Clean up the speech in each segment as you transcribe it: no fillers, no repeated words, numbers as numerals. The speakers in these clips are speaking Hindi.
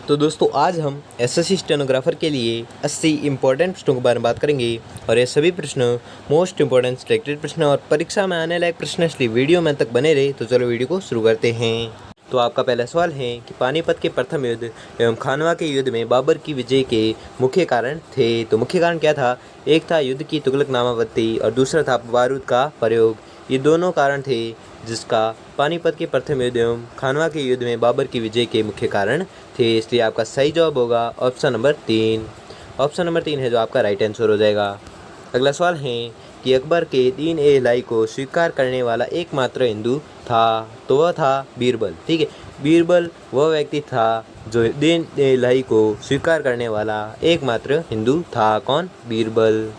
तो दोस्तों आज हम एसएससी स्टेनोग्राफर के लिए 80 इम्पोर्टेंट प्रश्नों के बारे में बात करेंगे और ये सभी प्रश्न मोस्ट इम्पोर्टेंट सिलेक्टेड प्रश्न और परीक्षा में आने लायक प्रश्न, इसलिए वीडियो में तक बने रहे। तो चलो वीडियो को शुरू करते हैं। तो आपका पहला सवाल है कि पानीपत के प्रथम युद्ध एवं खानवा के युद्ध में बाबर की विजय के मुख्य कारण थे। तो मुख्य कारण क्या था? एक था युद्ध की तुगलकनामावती और दूसरा था बारूद का प्रयोग। ये दोनों कारण थे जिसका पानीपत के प्रथम युद्ध एवं खानवा के युद्ध में बाबर की विजय के मुख्य कारण थे। इसलिए आपका सही जवाब होगा ऑप्शन नंबर 3। ऑप्शन नंबर 3 है जो आपका राइट आंसर हो जाएगा। अगला सवाल है कि अकबर के दीन-ए-इलाही को स्वीकार करने वाला एकमात्र हिंदू था, तो वह था बीरबल। ठीक है, बीरबल वह व्यक्ति था जो दीन-ए-इलाही को स्वीकार करने वाला एकमात्र हिंदू था। कौन? बीरबल।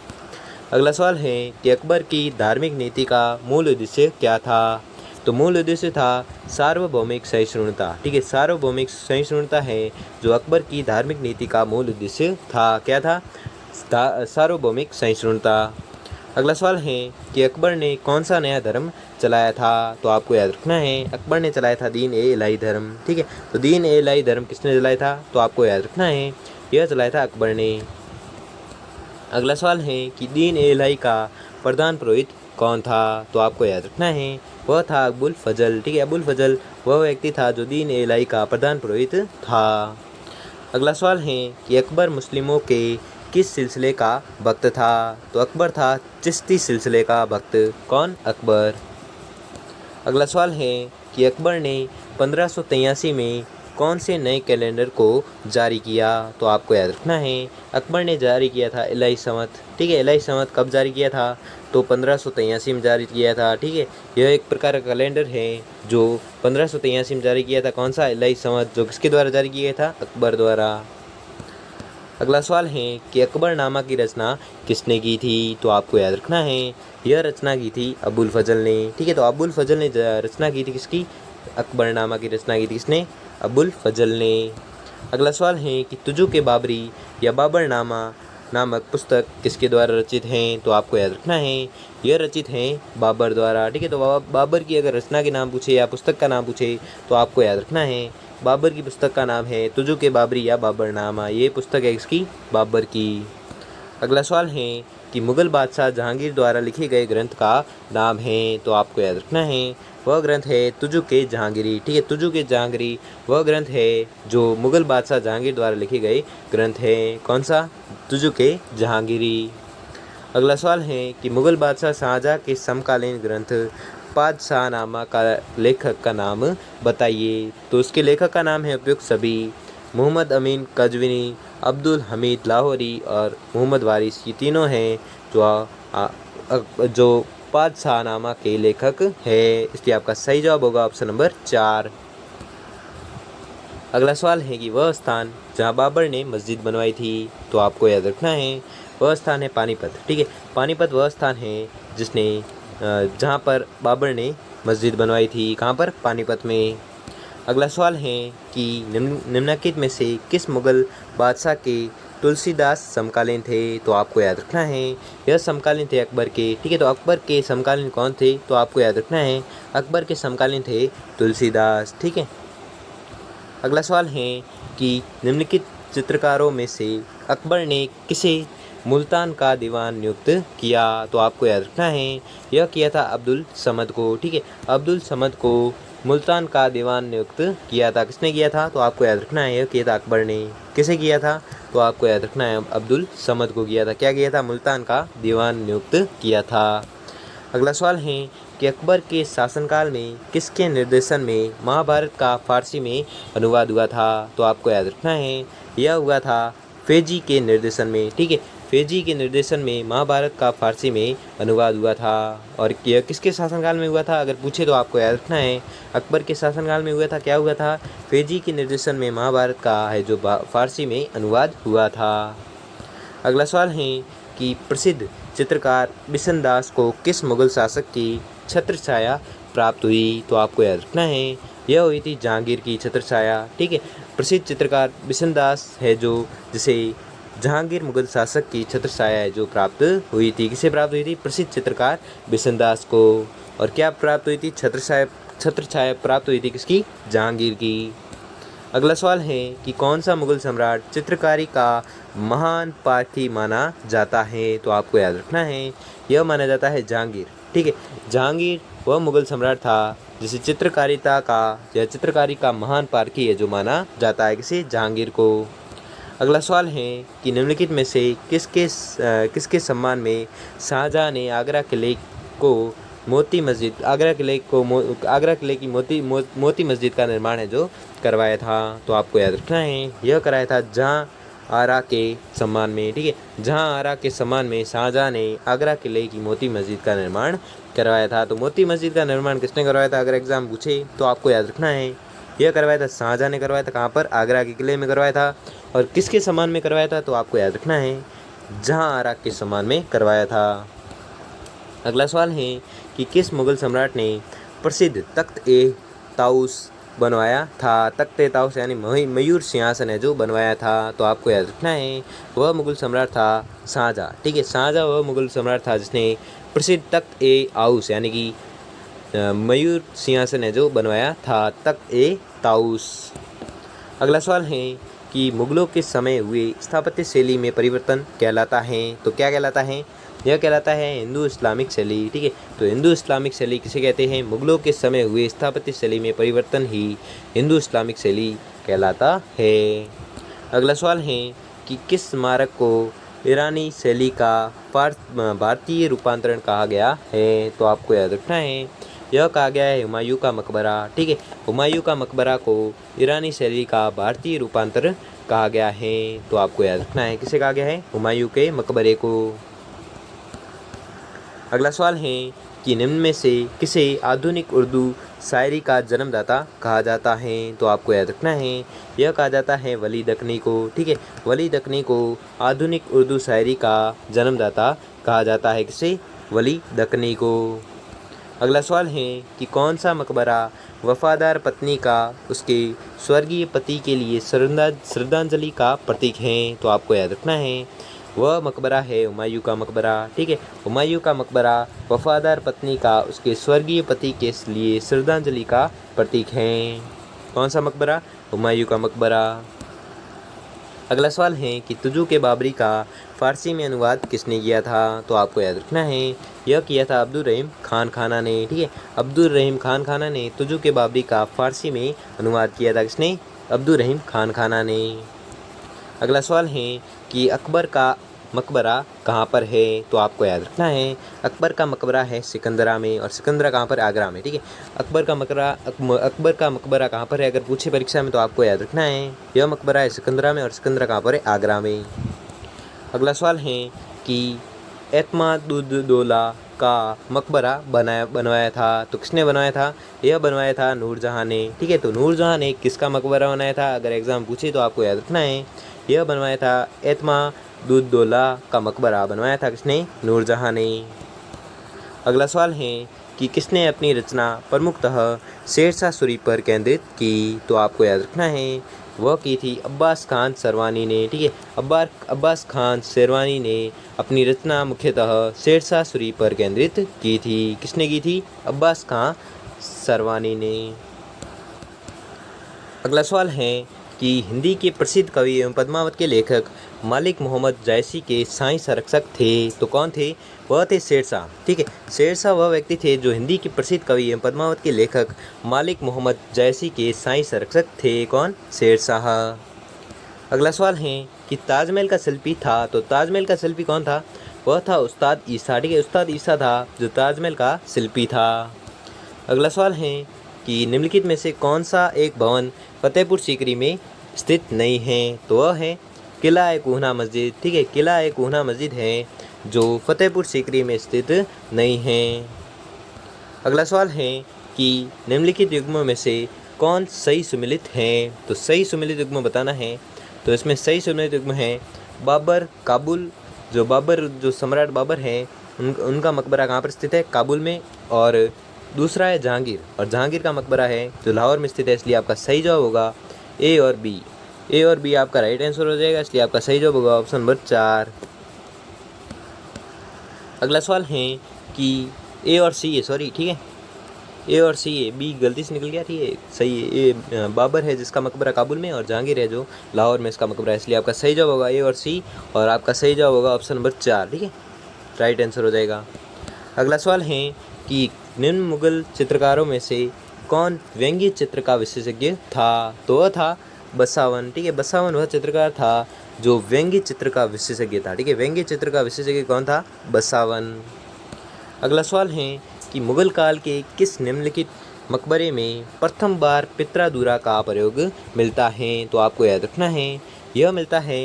अगला सवाल है कि अकबर की धार्मिक नीति का मूल उद्देश्य क्या था? तो मूल उद्देश्य था सार्वभौमिक सहिष्णुता। ठीक है, सार्वभौमिक सहिष्णुता है जो अकबर की धार्मिक नीति का मूल उद्देश्य था। क्या था? सार्वभौमिक सहिष्णुता। अगला सवाल है कि अकबर ने कौन सा नया धर्म चलाया था? तो आपको याद रखना है अकबर ने चलाया था दीन-ए-इलाही धर्म। ठीक है, तो दीन-ए-इलाही धर्म किसने चलाया था? तो आपको याद रखना है यह चलाया था अकबर ने। अगला सवाल है कि दीन-ए-इलाही का प्रधान पुरोहित कौन था? तो आपको याद रखना है वह था अबुल फजल। ठीक है, अबुल फजल वह व्यक्ति था जो दीन-ए-इलाही का प्रधान पुरोहित था। अगला सवाल है कि अकबर मुस्लिमों के किस सिलसिले का भक्त था? तो अकबर था चिश्ती सिलसिले का भक्त। कौन? अकबर। अगला सवाल है कि अकबर ने 1583 में कौन से नए कैलेंडर को जारी किया? तो आपको याद रखना है अकबर ने जारी किया था इलाही संवत। ठीक है, इलाही संवत कब जारी किया था? तो 1583 में जारी किया था। ठीक है, यह एक प्रकार का कैलेंडर है जो 1583 में जारी किया था। कौन सा? इलाही संवत, जो किसके द्वारा जारी किया था? अकबर द्वारा। अगला सवाल है कि अकबरनामा की रचना किसने की थी? तो आपको याद रखना है यह रचना की थी अबुल फजल ने। ठीक है, तो अबुल फजल ने रचना की थी किसकी? अकबरनामा की रचना की थी किसने? अबुल फजल ने। अगला सवाल है कि तुजु के बाबरी या बाबरनामा नामक पुस्तक किसके द्वारा रचित हैं? तो आपको याद रखना है यह रचित हैं बाबर द्वारा। ठीक है, तो बाबर की अगर रचना के नाम पूछे या पुस्तक का नाम पूछे तो आपको याद रखना है बाबर की पुस्तक का नाम है तुजु के बाबरी या बाबरनामा। ये पुस्तक है इसकी बाबर की। अगला सवाल है कि मुग़ल बादशाह जहांगीर द्वारा लिखे गए ग्रंथ का नाम है? तो आपको याद रखना है वह ग्रंथ है तुजु के जहांगीरी। ठीक है, तुजु के जहांगीरी वह ग्रंथ है जो मुग़ल बादशाह जहांगीर द्वारा लिखे गए ग्रंथ है। कौन सा? तुजु के जहांगीरी। अगला सवाल है कि मुग़ल बादशाह शाहजहाँ के समकालीन ग्रंथ पादशाहनामा का लेखक का नाम बताइए। तो उसके लेखक का नाम है उपयुक्त सभी मोहम्मद अमीन कज़विनी, अब्दुल हमीद लाहौरी और मोहम्मद वारिस। ये तीनों हैं जो पादशाहनामा के लेखक है। इसलिए आपका सही जवाब होगा ऑप्शन नंबर 4। अगला सवाल है कि वह स्थान जहां बाबर ने मस्जिद बनवाई थी? तो आपको याद रखना है वह स्थान है पानीपत। ठीक है, पानीपत वह स्थान है जिसने जहां पर बाबर ने मस्जिद बनवाई थी। कहां पर? पानीपत में। अगला सवाल है कि निम्नलिखित में से किस मुग़ल बादशाह के तुलसीदास समकालीन थे? तो आपको याद रखना है यह समकालीन थे अकबर के। ठीक है, तो अकबर के समकालीन कौन थे? तो आपको याद रखना है अकबर के समकालीन थे तुलसीदास। ठीक है। अगला सवाल है कि निम्नलिखित चित्रकारों में से अकबर ने किसे मुल्तान का दीवान नियुक्त किया? तो आपको याद रखना है यह किया था अब्दुल समद को। ठीक है, अब्दुल समद को मुल्तान का दीवान नियुक्त किया था। किसने किया था? तो आपको याद रखना है यह किया था अकबर ने। किसे किया था? तो आपको याद रखना है अब्दुल समद को किया था। क्या किया था? मुल्तान का दीवान नियुक्त किया था। अगला सवाल है कि अकबर के शासनकाल में किसके निर्देशन में महाभारत का फारसी में अनुवाद हुआ था? तो आपको याद रखना है यह हुआ था फेजी के निर्देशन में। ठीक है, फेजी के निर्देशन में महाभारत का फारसी में अनुवाद हुआ था। और यह किसके शासनकाल में हुआ था? अगर पूछे तो आपको याद रखना है अकबर के शासनकाल में हुआ था। क्या हुआ था? फेजी के निर्देशन में महाभारत का है जो फारसी में अनुवाद हुआ था। अगला सवाल है कि प्रसिद्ध चित्रकार बिशनदास को किस मुग़ल शासक की छत्रछाया प्राप्त हुई? तो आपको याद रखना है यह हुई थी जहांगीर की छत्रछाया। ठीक है, प्रसिद्ध चित्रकार बिशनदास है जो जिसे जहांगीर मुग़ल शासक की छत्रछाया है जो प्राप्त हुई थी। किसे प्राप्त हुई थी? प्रसिद्ध चित्रकार बिशनदास को। और क्या प्राप्त हुई थी? छत्रछाया प्राप्त हुई थी किसकी? जहांगीर की। अगला सवाल है कि कौन सा मुगल सम्राट चित्रकारी का महान पारखी माना जाता है, तो आपको याद रखना है यह माना जाता है जहांगीर। ठीक है, जहांगीर वह मुगल सम्राट था जिसे चित्रकारिता का या चित्रकारी का महान पारखी है जो माना जाता है किसी जहांगीर को। अगला सवाल है कि निम्नलिखित में से किसके सम्मान में शाहजहां ने आगरा किले को मोती मस्जिद आगरा किले की मोती मस्जिद का निर्माण है जो करवाया था, तो आपको याद रखना है यह कराया था जहां आरा के सम्मान में। ठीक है, जहां आरा के सम्मान में शाहजहां ने आगरा किले की मोती मस्जिद का निर्माण करवाया था। तो मोती मस्जिद का निर्माण किसने करवाया था, अगर एग्जाम पूछे तो आपको याद रखना है यह करवाया था शाहजहां ने करवाया था। कहाँ पर, आगरा के किले में करवाया था। और किसके सम्मान में करवाया था, तो आपको याद रखना है जहां आरा के सम्मान में करवाया था। अगला सवाल है कि किस मुगल सम्राट ने प्रसिद्ध तख्त ए ताउस बनवाया था। तख्त ए ताउस यानी मयूर सिंहासन है जो बनवाया था, तो आपको याद रखना है वह मुगल सम्राट था शाहजहां। ठीक है, शाहजहां वह मुगल सम्राट था जिसने प्रसिद्ध तख्त ए आउस यानी कि मयूर सिंहासन है जो बनवाया था, तख्त ए ताउस। अगला सवाल है कि मुगलों के समय हुए स्थापत्य शैली में परिवर्तन कहलाता है, तो क्या कहलाता है, यह कहलाता है हिंदू इस्लामिक शैली। ठीक है, तो हिंदू इस्लामिक शैली किसे कहते हैं, मुगलों के समय हुए स्थापत्य शैली में परिवर्तन ही हिंदू इस्लामिक शैली कहलाता है। अगला सवाल है कि किस स्मारक को ईरानी शैली का भारतीय रूपांतरण कहा गया है, तो आपको याद रखना है यह कहा गया है हुमायूं का मकबरा। ठीक है, हुमायूं का मकबरा को ईरानी शैली का भारतीय रूपांतरण कहा गया है, तो आपको याद रखना है किसे कहा गया है, हुमायूं के मकबरे को। अगला सवाल है कि निम्न में से किसे आधुनिक उर्दू शायरी का जन्मदाता कहा जाता है, तो आपको याद रखना है यह कहा जाता है वली दक्कनी को। ठीक है, वली दक्कनी को आधुनिक उर्दू शायरी का जन्मदाता कहा जाता है किसे, वली दक्कनी को। अगला सवाल है कि कौन सा मकबरा वफादार पत्नी का उसके स्वर्गीय पति के लिए श्रद्धांजलि का प्रतीक है, तो आपको याद रखना है वह मकबरा है हुमायूं का मकबरा। ठीक है, हुमायूं का मकबरा वफादार पत्नी का उसके स्वर्गीय पति के लिए श्रद्धांजलि का प्रतीक है। कौन सा मकबरा, हुमायूं का मकबरा। अगला सवाल है कि तुजू के बाबरी का फ़ारसी में अनुवाद किसने किया था, तो आपको याद रखना है यह किया था अब्दुल रहीम खान खाना ने। ठीक है, अब्दुल रहीम खान खाना ने तुजू के बाबरी का फ़ारसी में अनुवाद किया था किसने, अब्दुल रहीम खान खाना ने। अगला सवाल है कि अकबर का मकबरा कहाँ पर है, तो आपको याद रखना है अकबर का मकबरा है सिकंदरा में, और सिकंदरा कहाँ पर, आगरा में। ठीक है, अकबर का मकबरा कहाँ पर है, अगर पूछे परीक्षा में तो आपको याद रखना है यह मकबरा है सिकंदरा में, और सिकंदरा कहाँ पर है, आगरा में। अगला सवाल है कि एतमादुद्दौला का मकबरा बनवाया था, तो किसने बनवाया था, यह बनवाया था नूरजहां ने। ठीक है, तो नूरजहां ने किसका मकबरा बनाया था, अगर एग्जाम पूछे तो आपको याद रखना है यह बनवाया था एतमादुद्दौला का मकबरा बनवाया था किसने, नूरजहां ने। अगला सवाल है कि किसने अपनी रचना प्रमुखतः शेरशाह सूरी पर केंद्रित की, तो आपको याद रखना है वह की थी अब्बास खान सरवानी ने। ठीक है, अब्बास खान शेरवानी ने अपनी रचना मुख्यतः शेरशाह सूरी पर केंद्रित की थी। किसने की थी, अब्बास खान सरवानी ने। अगला सवाल है कि हिंदी के प्रसिद्ध कवि एवं पद्मावत के लेखक मालिक मोहम्मद जायसी के साई संरक्षक थे, तो कौन थे, वह थे शेरशाह। ठीक है, शेरशाह वह व्यक्ति थे जो हिंदी के प्रसिद्ध कवि एवं पद्मावत के लेखक मालिक मोहम्मद जायसी के साई संरक्षक थे, कौन, शेरशाह। अगला सवाल है कि ताजमहल का शिल्पी था, तो ताजमहल का शिल्पी कौन था, वह था उस्ताद ईसा। ठीक है, उस्ताद ईसा था जो ताजमहल का शिल्पी था। अगला सवाल है कि निम्नलिखित में से कौन सा एक भवन फतेहपुर सीकरी में स्थित नहीं है, तो वह है किला ए कोहना मस्जिद। ठीक है, किला ए कोहना मस्जिद है जो फतेहपुर सीकरी में स्थित नहीं है। अगला सवाल है कि निम्नलिखित युग्मों में से कौन सही सुमेलित है, तो सही सुमेलित युग्म बताना है। तो इसमें सही सुमेलित युग्म है बाबर काबुल, जो सम्राट बाबर हैं उनका मकबरा कहाँ पर स्थित है, काबुल में। और दूसरा है जहांगीर, और जहांगीर का मकबरा है जो लाहौर में स्थित है, इसलिए आपका सही जवाब होगा ए और बी। ए और बी आपका राइट आंसर हो जाएगा, इसलिए आपका सही जवाब होगा ऑप्शन नंबर 4। अगला सवाल है कि ए और सी है, सॉरी, ठीक है, ए और सी है, बी गलती से निकल गया, ठीक है सही है। ए बाबर है जिसका मकबरा काबुल में, और जहांगीर है जो लाहौर में इसका मकबरा है, इसलिए आपका सही जवाब होगा ए और सी, और आपका सही जवाब होगा ऑप्शन नंबर 4, ठीक है, राइट आंसर हो जाएगा। अगला सवाल है कि निम्न मुगल चित्रकारों में से कौन व्यंग्य चित्र का विशेषज्ञ था? तो वह था बसावन, ठीक है, बसावन वह चित्रकार था जो व्यंग्य चित्र का विशेषज्ञ था, ठीक है, व्यंग्य चित्र का विशेषज्ञ कौन था? बसावन। अगला सवाल है कि मुगल काल के किस निम्नलिखित मकबरे में प्रथम बार पित्रादूरा का प्रयोग मिलता है? तो आपको याद रखना है, यह मिलता है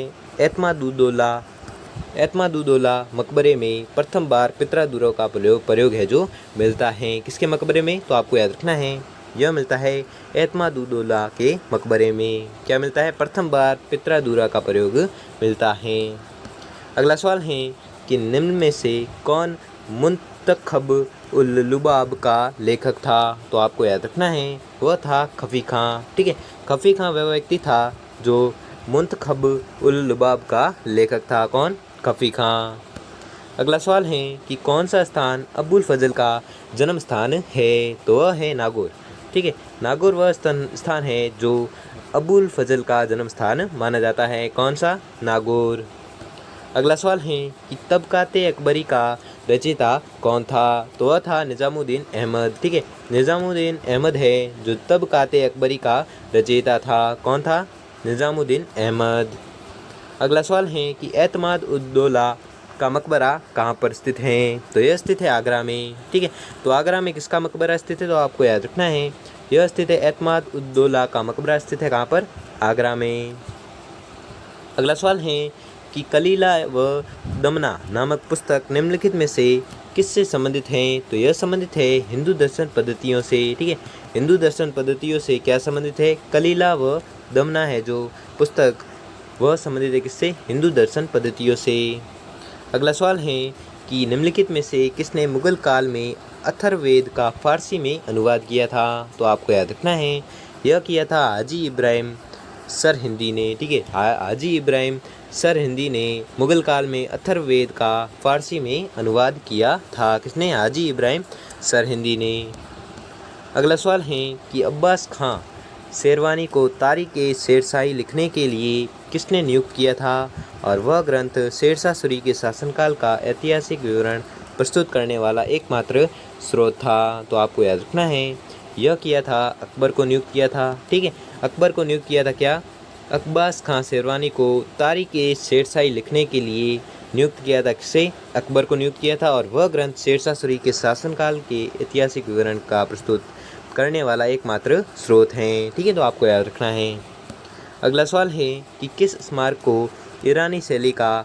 एतमादुद्दौला मकबरे में प्रथम बार पित्रादूरा का प्रयोग है जो मिलता है किसके मकबरे में? तो आपको याद रखना है, यह मिलता है एतमादुद्दौला के मकबरे में। क्या मिलता है? प्रथम बार पित्रादूरा का प्रयोग मिलता है। अगला सवाल है कि निम्न में से कौन मुंतखब उल लुबाब का लेखक था? तो आपको याद रखना है, वह था खफी खां, ठीक है, खफी खां वह व्यक्ति था जो मुंतखब उल लुबाब का लेखक था। कौन? खफी खां। अगला सवाल है कि कौन सा स्थान अबुल फजल का जन्म स्थान है? तो वह है नागौर, ठीक है, नागौर वह स्थान है जो अबुल फजल का जन्म स्थान माना जाता है। कौन सा? नागौर। अगला सवाल है कि तबकाते अकबरी का रचयिता कौन था? तो वह था निज़ामुद्दीन अहमद, ठीक है, निज़ामुद्दीन अहमद है जो तबकाते अकबरी का रचयिता था। कौन था? निज़ामुद्दीन अहमद। अगला सवाल है कि एतमाद-उद-दौला का मकबरा कहाँ पर स्थित है? तो यह स्थित है आगरा में, ठीक है, तो आगरा में किसका मकबरा स्थित है? तो आपको याद रखना है, यह स्थित है एतमाद-उद-दौला का मकबरा स्थित है कहाँ पर? आगरा में। अगला सवाल है कि कलीला व दमना नामक पुस्तक निम्नलिखित में से किससे संबंधित हैं? तो यह संबंधित है हिंदू दर्शन पद्धतियों से, ठीक है, हिंदू दर्शन पद्धतियों से क्या संबंधित है? कलीला व दमना है जो पुस्तक, वह संबंधित है किससे? हिंदू दर्शन पद्धतियों से। अगला सवाल है कि निम्नलिखित में से किसने मुगल काल में अथर्ववेद का फारसी में अनुवाद किया था? तो आपको याद रखना है, यह किया था हाजी इब्राहिम सरहिंदी ने, ठीक है, हाजी इब्राहिम सरहिंदी ने मुगल काल में अथर्ववेद का फारसी में अनुवाद किया था। किसने? हाजी इब्राहिम सरहिंदी ने। अगला सवाल है कि अब्बास खां शेरवानी को तारीख़-ए-शेरशाही लिखने के लिए किसने नियुक्त किया था? और वह ग्रंथ शेरशाह सूरी के शासनकाल का ऐतिहासिक विवरण प्रस्तुत करने वाला एकमात्र स्रोत था। तो आपको याद रखना है, यह किया था अकबर को नियुक्त किया था, ठीक है, अकबर को नियुक्त किया था। क्या? अब्बास खां शेरवानी को तारीख़-ए-शेरशाही लिखने के लिए नियुक्त किया था। किसे? अकबर को नियुक्त किया था, और वह ग्रंथ शेरशाह सूरी के शासनकाल के ऐतिहासिक विवरण का प्रस्तुत करने वाला एकमात्र स्रोत हैं, ठीक है, तो आपको याद रखना है। अगला सवाल है कि किस स्मारक को ईरानी शैली का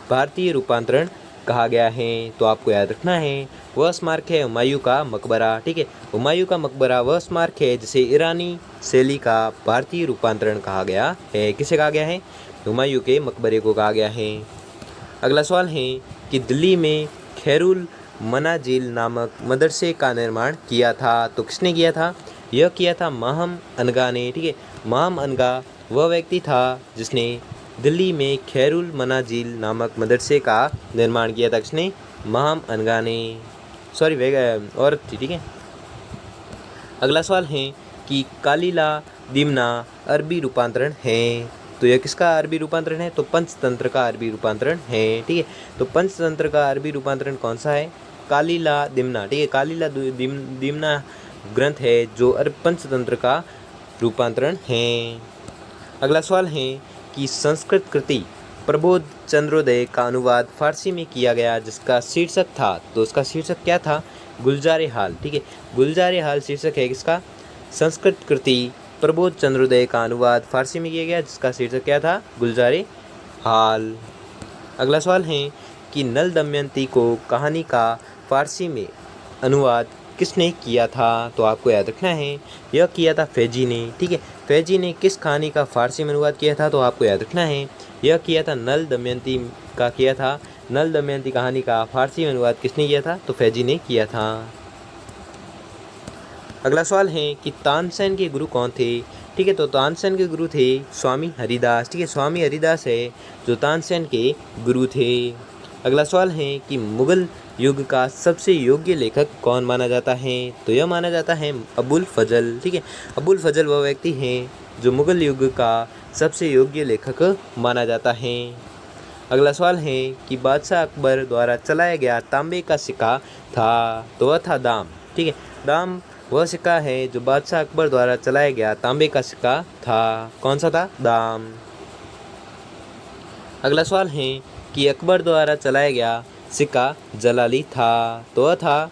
भारतीय रूपांतरण कहा गया है? तो आपको याद रखना है, वह स्मारक है हुमायूं का मकबरा, ठीक है, हुमायूं का मकबरा वह स्मारक है जिसे ईरानी शैली का भारतीय रूपांतरण कहा गया है। किसे कहा गया है? हुमायूं के मकबरे को कहा गया है। अगला सवाल है कि दिल्ली में खैरुल मनाजिल नामक मदरसे का निर्माण किया था। तो किसने किया था? यह किया था महम अनगा ने, ठीक है, महम अनगा वह व्यक्ति था जिसने दिल्ली में खैरुल मनाजिल नामक मदरसे का निर्माण किया था। किसने? महम अनगा ने, सॉरी औरत थी, ठीक है। अगला सवाल है कि कालीला दिमना अरबी रूपांतरण है। तो यह किसका अरबी रूपांतरण है? तो पंचतंत्र का अरबी रूपांतरण है, ठीक है, तो पंचतंत्र का अरबी रूपांतरण कौन सा है? कालीला दिमना, ठीक है, कालीला दिमना ग्रंथ है जो पंचतंत्र का रूपांतरण है। अगला सवाल है कि संस्कृत कृति प्रबोध चंद्रोदय का अनुवाद फारसी में किया गया जिसका शीर्षक था, तो उसका शीर्षक क्या था? गुलजारे हाल, ठीक है, गुलजारे हाल शीर्षक है किसका? संस्कृत कृति प्रबोध चंद्रोदय का अनुवाद फारसी में किया गया जिसका शीर्षक क्या था? गुलजारे हाल। अगला सवाल है कि नल दमयंती को कहानी का फारसी में अनुवाद किसने किया था? तो आपको याद रखना है, यह किया था फैजी ने, ठीक है, फैजी ने किस कहानी का फारसी में अनुवाद किया था? तो आपको याद रखना है, यह किया था नल दमयंती का किया था। नल दमयंती कहानी का फारसी में अनुवाद किसने किया था? तो फैजी ने किया था। अगला सवाल है कि तानसेन के गुरु कौन थे? ठीक है, तो तानसेन के गुरु थे स्वामी हरिदास, ठीक है, स्वामी हरिदास है जो तानसेन के गुरु थे। अगला सवाल है कि मुगल युग का सबसे योग्य लेखक कौन माना जाता है? तो यह माना जाता है अबुल फजल। ठीक है, अबुल फजल वह व्यक्ति हैं जो मुगल युग का सबसे योग्य लेखक माना जाता है। अगला सवाल है कि बादशाह अकबर द्वारा चलाया गया तांबे का सिक्का था, तो वह था दाम। ठीक है, दाम वह सिक्का है जो बादशाह अकबर द्वारा चलाया गया तांबे का सिक्का था। कौन सा था? दाम। अगला सवाल है कि अकबर द्वारा चलाया गया सिक्का जलाली था, तो वह था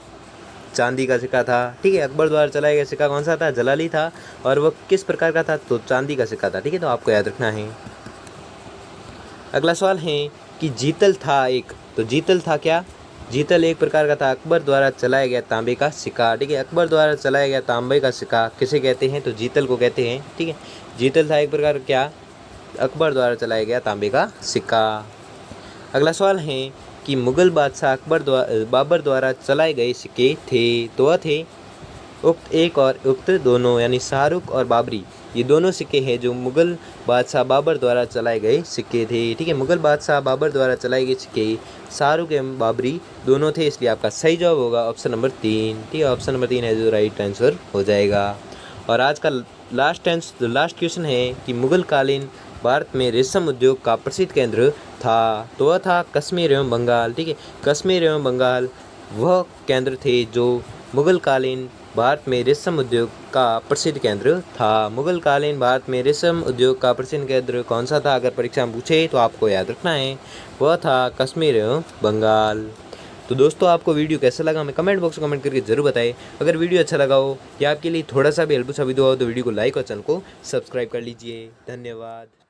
चांदी का सिक्का था। ठीक है, अकबर द्वारा चलाया गया सिक्का कौन सा था? जलाली था। और वह किस प्रकार का था? तो चांदी का सिक्का था। ठीक है, तो आपको याद रखना है। अगला सवाल है कि जीतल था एक, तो जीतल था क्या? जीतल एक प्रकार का था अकबर द्वारा चलाया गया तांबे का सिक्का। ठीक है, अकबर द्वारा चलाया गया तांबे का सिक्का किसे कहते हैं? तो जीतल को कहते हैं। ठीक है, जीतल था एक प्रकार क्या? अकबर द्वारा चलाया गया तांबे का सिक्का। अगला सवाल है कि मुगल बादशाह बाबर द्वारा चलाए गए सिक्के थे, तो वह थे उक्त एक और उक्त दोनों, यानी शाहरुख और बाबरी। ये दोनों सिक्के हैं जो मुगल बादशाह बाबर द्वारा चलाए गए सिक्के थे। ठीक है, मुगल बादशाह बाबर द्वारा चलाए गए सिक्के शाहरुख एवं बाबरी दोनों थे, इसलिए आपका सही जवाब होगा ऑप्शन नंबर 3। ठीक है, ऑप्शन नंबर 3 है जो राइट आंसर हो जाएगा। और आज का लास्ट क्वेश्चन है कि मुगल कालीन भारत में रेशम उद्योग का प्रसिद्ध केंद्र था, तो वह था कश्मीर एवं बंगाल। ठीक है, कश्मीर एवं बंगाल वह केंद्र थे जो मुगल कालीन भारत में रेशम उद्योग का प्रसिद्ध केंद्र था। मुगल कालीन भारत में रेशम उद्योग का प्रसिद्ध केंद्र कौन सा था? अगर परीक्षा में पूछे तो आपको याद रखना है, वह था कश्मीर एवं बंगाल। तो दोस्तों, आपको वीडियो कैसा लगा हमें कमेंट बॉक्स में कमेंट करके जरूर बताएं। अगर वीडियो अच्छा लगा हो या आपके लिए थोड़ा सा भी हेल्पफुल साबित हुआ हो तो वीडियो को लाइक और चैनल को सब्सक्राइब कर लीजिए। धन्यवाद।